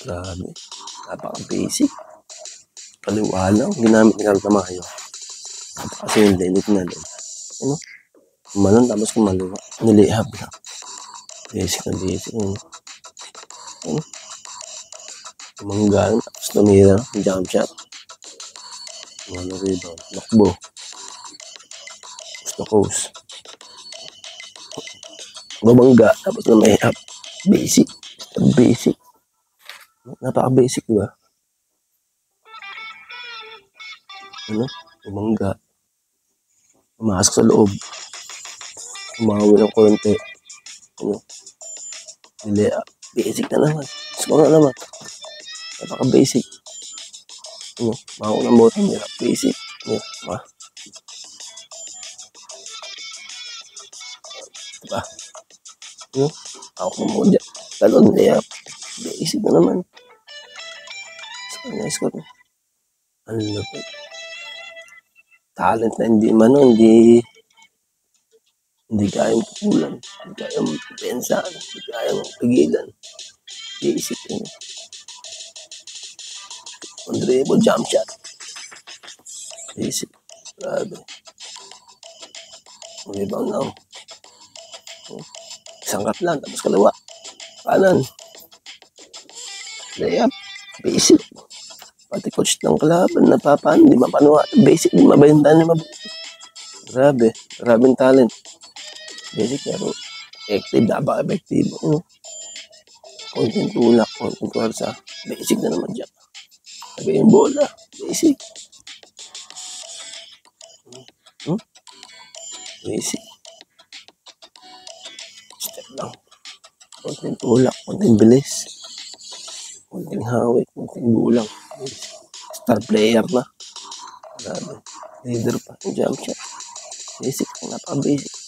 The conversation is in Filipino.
Grabe. Napaka-basic. Kaliwa lang. Ginamit ni Carl Tamayo. Napaka-simple. Lit na din. Ano? Kumalon tapos kumaliwa. Nilihab na. Basic na basic. Ano? Tumanggal. Tapos tumira. Jump shot. Ano rebound. Lakbo. Coast to coast. Bumangga. Tapos lumihab. Basic. Basic. Napaka-basic, diba? Ano? Bumangga. Pumasok sa loob. Umawi ng konti. Ano? Basic na naman. Score na naman. Napaka-basic. Ano? Mahawak ng bote nila. Basic. Ano? Diba? Ano? Mahawak ng bote. Talon nila. Basic na naman. Score na, score na. Ano na po? Talent na hindi kayang pupulan. Hindi kayang pensa. Hindi kayang pigilan. Basic. Ano? On dribble, jump shot. Basic. Grabe. Rebound now. Isang cut lang, tapos kalawa. Kanan. Layup. Basic. Pati coach ng kalaban, napapaan, di mapanuha. Basic, di mabayantan niya mabuti. Grabe. Grabing talent. Basic pero effective, napaka-effective. Konting tulak, konting kwarsa. Basic na naman dyan. Sabi yung bola. Basic. Basic. Step lang. Konting tulak, konting bilis. Konting hawik, konting gulang. Star player na. Grabe. Leader pa. Jump shot. Basic. Napaka-basic.